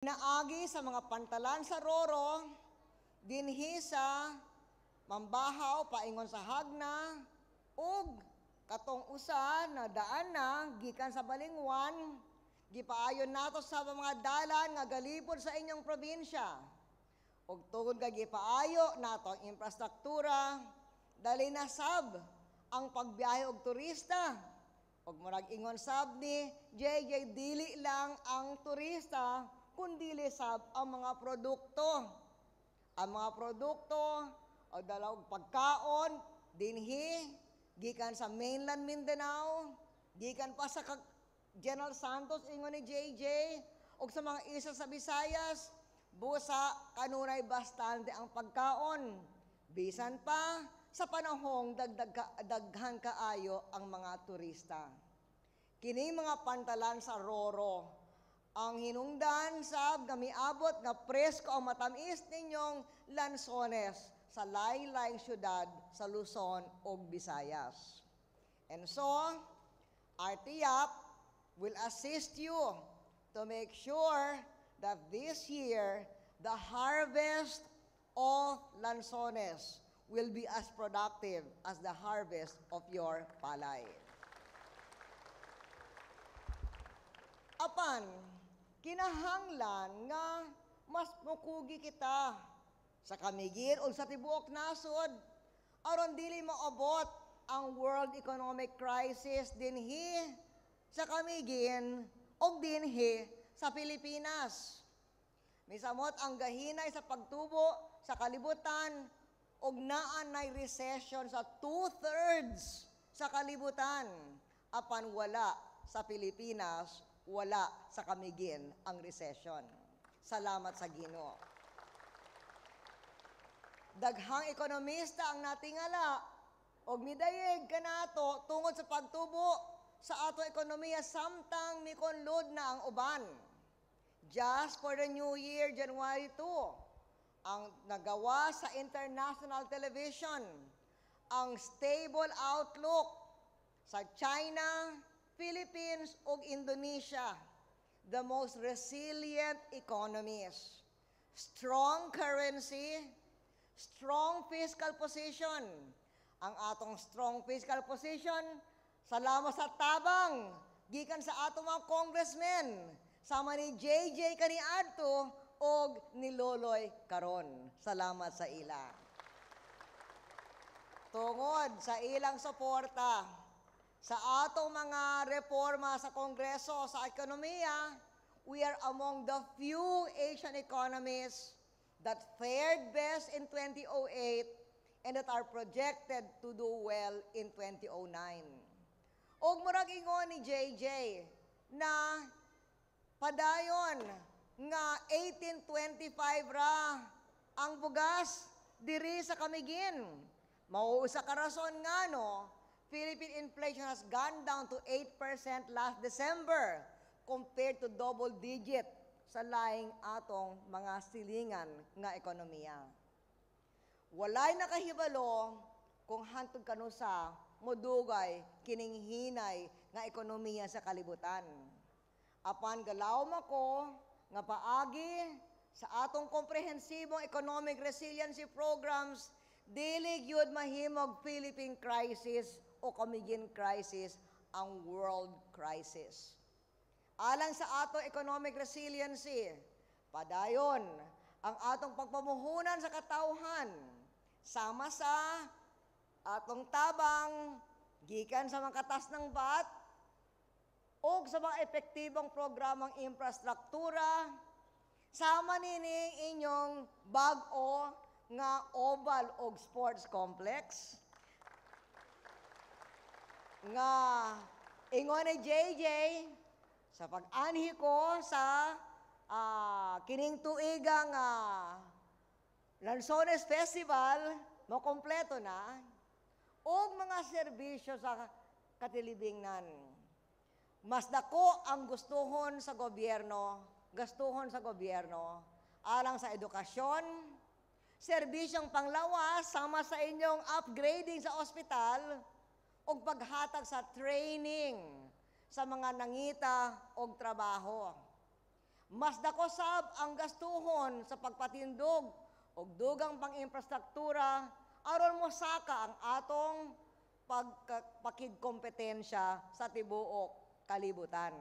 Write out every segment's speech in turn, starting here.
Naagi sa mga pantalan sa Roro, dinhi sa mambahaw paingon sa hagna, ug katong usa na daan na gikan sa Balingwan, gipaayon nato sa mga dalan nga galipod sa inyong probinsya. Ug tungod kay gipaayo nato ang infrastruktura, dali na sab ang pagbiyahe og turista. Ug murag ingon sab ni JJ, dili lang ang turista kundi lisab ang mga produkto. Ang mga produkto o dalawang pagkaon, dinhi, gikan sa mainland Mindanao, gikan pa sa General Santos, ingon ni JJ, o sa mga isa sa Visayas, busa, kanunay bastante ang pagkaon. Bisan pa, sa panahong daghan kaayo ang mga turista. Kini mga pantalan sa Roro, ang hinungdan sab nga miabot nga presko ang matamis ninyong lansones sa lain-laing syudad sa Luzon ug Visayas. And so, RTIAP will assist you to make sure that this year the harvest of lansones will be as productive as the harvest of your palay. Apan, kinahanglan nga mas mukugi kita sa kamigin o sa tibuok nasod aron dili maabot ang world economic crisis dinhi sa kamigin o dinhi sa Pilipinas. Misamot ang gahinay sa pagtubo sa kalibutan og naan nay recession sa 2/3 sa kalibutan, apan wala sa Pilipinas, wala sa kamigin ang recession. Salamat sa Ginoo. Daghang ekonomista ang natingala og midayeg kanato tungod sa pagtubo sa ato ekonomiya samtang mikonlod na ang uban. Just for the new year, January 2, ang nagawa sa international television ang stable outlook sa China, Philippines ug Indonesia, the most resilient economies, strong currency, strong fiscal position. Ang atong strong fiscal position, salamat sa tabang gikan sa atong mga congressmen, sama ni JJ kaniadto og ni Loloy karon. Salamat sa ila. Tungod sa ilang suporta sa atong mga reforma sa Kongreso sa ekonomiya, we are among the few Asian economies that fared best in 2008 and that are projected to do well in 2009. Og murag ingon ni JJ na padayon nga 1825 ra ang bugas diri sa kamigin. Mao usa ka rason nga no, Philippine inflation has gone down to 8% last December compared to double digit sa laing atong mga silingan nga ekonomiya. Walay nakahibalo kung hantod kanusa modugay kining hinay nga ekonomiya sa kalibutan. Apan galawom ako nga paagi sa atong komprehensibong economic resiliency programs, dili gyud mahimog Philippine crisis o kamigin crisis ang world crisis. Alang sa ato economic resiliency, padayon ang atong pagpamuhunan sa katawhan, sama sa atong tabang, gikan sa mga katas ng VAT, o sa mga epektibong programang infrastruktura, sama nini inyong bag-o nga oval o sports complex, nga ingon ni JJ sa pag-anhi ko sa kining tuigang Lansones Festival, mo kompleto na, o mga serbisyo sa katilibingnan. Mas dako ang gastuhon sa gobyerno, alang sa edukasyon, serbisyong panglawas, sama sa inyong upgrading sa ospital, o paghatag sa training sa mga nangita o trabaho. Mas dako sab ang gastuhon sa pagpatindog og dugang pang-infrastruktura aron mosaka ang atong pakigkompetensya sa tibuok kalibutan.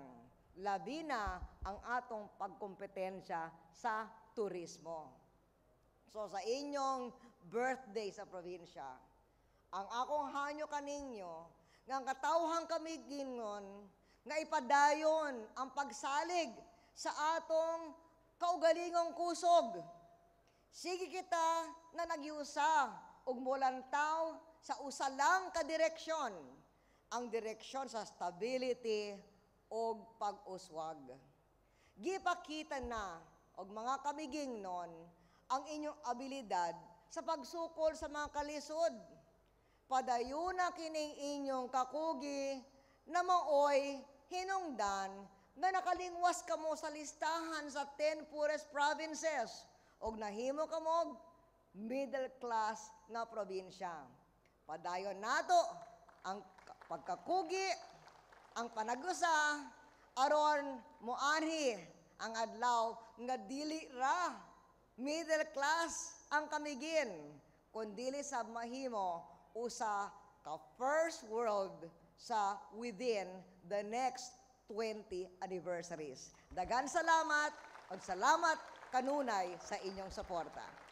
Labi na ang atong pagkompetensya sa turismo. So sa inyong birthday sa probinsya, ang akong hanyo kaninyo, nga ang katawhang kami gingon, nga ipadayon ang pagsalig sa atong kaugalingong kusog. Sige kita na nagiusa ug molantaw sa usa lang ka direksyon, ang direksyon sa stability o pag-uswag. Gipakita na og mga kamigingnon ang inyong abilidad sa pagsukol sa mga kalisod. Padayuna kining inyong kakugi na maoy hinungdan nga nakalingwas kamo sa listahan sa 10 poorest provinces og nahimo kamo middle class nga probinsya. Padayon nato ang pagkakugi, ang panagusa, aron moanhi ang adlaw nga dili ra middle class ang kamigin, kundili sa mahimo usa ka first world sa within the next 20 anniversaries. Daghang salamat ug salamat kanunay sa inyong suporta.